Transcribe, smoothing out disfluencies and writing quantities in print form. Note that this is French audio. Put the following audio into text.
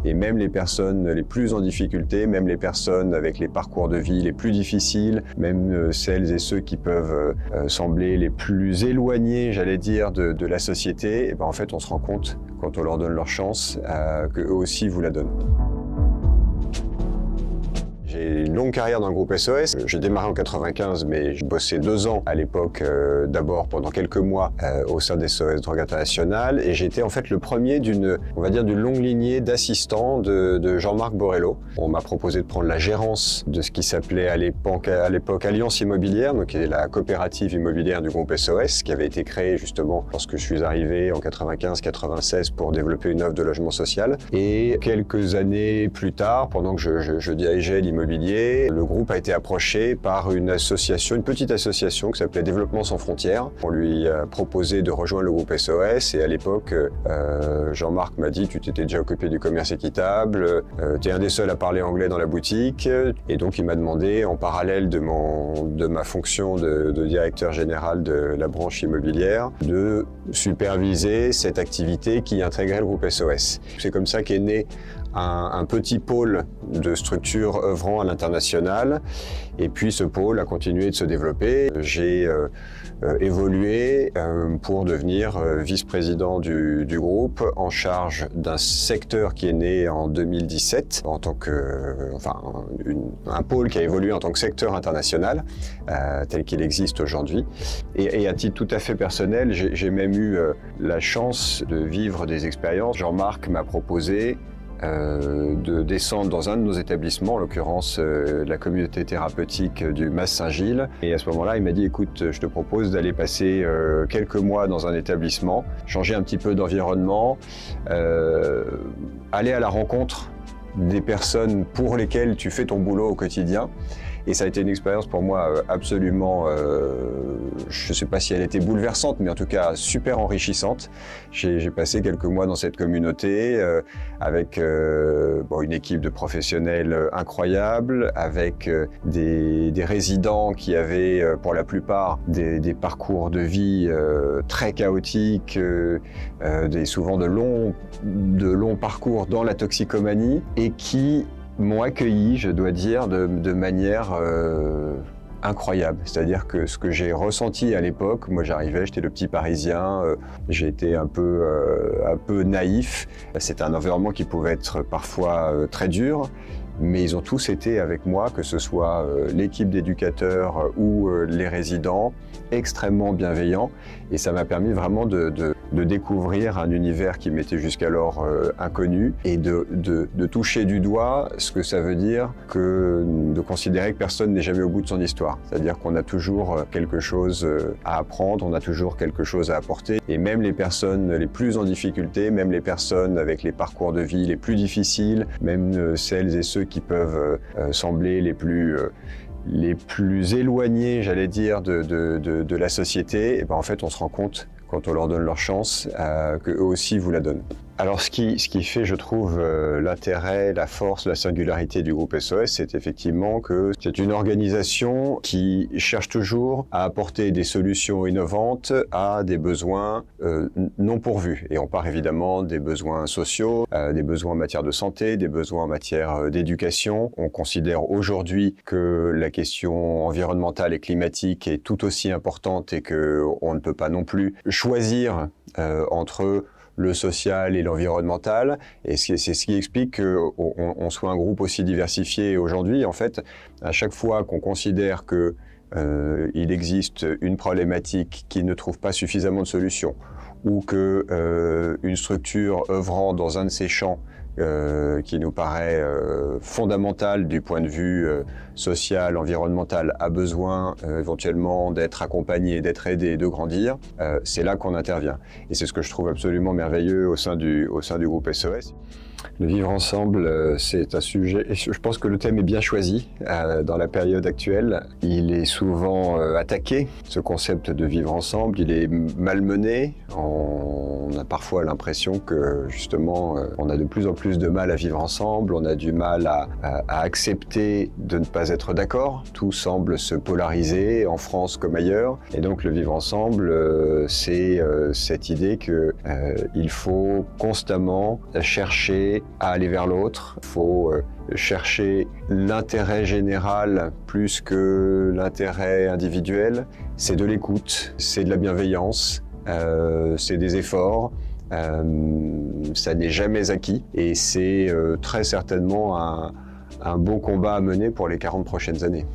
Et même les personnes les plus en difficulté, même les personnes avec les parcours de vie les plus difficiles, même celles et ceux qui peuvent sembler les plus éloignés, j'allais dire, de la société, et ben en fait on se rend compte, quand on leur donne leur chance, qu'eux aussi vous la donnent. J'ai une longue carrière dans le groupe SOS. J'ai démarré en 95, mais j'ai bossé 2 ans à l'époque, d'abord pendant quelques mois au sein des SOS Drogue International, et j'étais en fait le premier d'une longue lignée d'assistants de Jean-Marc Borrello. On m'a proposé de prendre la gérance de ce qui s'appelait à l'époque Alliance Immobilière, donc qui est la coopérative immobilière du groupe SOS, qui avait été créée justement lorsque je suis arrivé en 95-96 pour développer une offre de logement social. Et quelques années plus tard, pendant que je dirigeais l'immobilier, le groupe a été approché par une petite association qui s'appelait Développement sans frontières. On lui a proposé de rejoindre le groupe SOS, et à l'époque, Jean-Marc m'a dit « tu t'étais déjà occupé du commerce équitable, tu es un des seuls à parler anglais dans la boutique », et donc il m'a demandé, en parallèle de ma fonction de directeur général de la branche immobilière, de superviser cette activité qui intégrait le groupe SOS. C'est comme ça qu'est né un petit pôle de structures œuvrant à l'international, et puis ce pôle a continué de se développer. J'ai évolué pour devenir vice-président du groupe, en charge d'un secteur qui est né en 2017 en tant un pôle qui a évolué en tant que secteur international tel qu'il existe aujourd'hui. Et à titre tout à fait personnel, j'ai même eu la chance de vivre des expériences. Jean-Marc m'a proposé de descendre dans un de nos établissements, en l'occurrence la communauté thérapeutique du Mas Saint-Gilles. Et à ce moment-là, il m'a dit « écoute, je te propose d'aller passer quelques mois dans un établissement, changer un petit peu d'environnement, aller à la rencontre des personnes pour lesquelles tu fais ton boulot au quotidien ». Et ça a été une expérience pour moi absolument, je ne sais pas si elle était bouleversante, mais en tout cas super enrichissante. J'ai passé quelques mois dans cette communauté avec une équipe de professionnels incroyables, avec des résidents qui avaient pour la plupart des parcours de vie très chaotiques, souvent de longs parcours dans la toxicomanie, et qui m'ont accueilli, je dois dire, de manière incroyable. C'est-à-dire que ce que j'ai ressenti à l'époque, moi j'arrivais, j'étais le petit Parisien, j'ai été un peu naïf. C'était un environnement qui pouvait être parfois très dur, mais ils ont tous été avec moi, que ce soit l'équipe d'éducateurs ou les résidents, extrêmement bienveillants, et ça m'a permis vraiment de découvrir un univers qui m'était jusqu'alors inconnu, et de toucher du doigt ce que ça veut dire de considérer que personne n'est jamais au bout de son histoire. C'est-à-dire qu'on a toujours quelque chose à apprendre, on a toujours quelque chose à apporter, et même les personnes les plus en difficulté, même les personnes avec les parcours de vie les plus difficiles, même celles et ceux qui peuvent sembler les plus éloignés, j'allais dire, de la société, et ben en fait on se rend compte, quand on leur donne leur chance, qu'eux aussi vous la donnent. Alors ce qui fait, je trouve, l'intérêt, la force, la singularité du groupe SOS, c'est effectivement que c'est une organisation qui cherche toujours à apporter des solutions innovantes à des besoins non pourvus. Et on part évidemment des besoins sociaux, des besoins en matière de santé, des besoins en matière d'éducation. On considère aujourd'hui que la question environnementale et climatique est tout aussi importante, et qu'on ne peut pas non plus choisir entre le social et l'environnemental, et c'est ce qui explique qu'on soit un groupe aussi diversifié aujourd'hui. En fait, à chaque fois qu'on considère que il existe une problématique qui ne trouve pas suffisamment de solutions, ou que une structure œuvrant dans un de ces champs qui nous paraît fondamental du point de vue social, environnemental, a besoin éventuellement d'être accompagné, d'être aidé, de grandir, c'est là qu'on intervient. Et c'est ce que je trouve absolument merveilleux au sein du groupe SOS. Le vivre ensemble, c'est un sujet, et je pense que le thème est bien choisi dans la période actuelle. Il est souvent attaqué, ce concept de vivre ensemble, il est malmené. On a parfois l'impression que justement, on a de plus en plus de mal à vivre ensemble, on a du mal à accepter de ne pas être d'accord. Tout semble se polariser, en France comme ailleurs. Et donc le vivre ensemble, c'est cette idée qu'il faut constamment chercher s'engager à aller vers l'autre. Il faut chercher l'intérêt général plus que l'intérêt individuel. C'est de l'écoute, c'est de la bienveillance, c'est des efforts. Ça n'est jamais acquis et c'est très certainement un beau combat à mener pour les 40 prochaines années.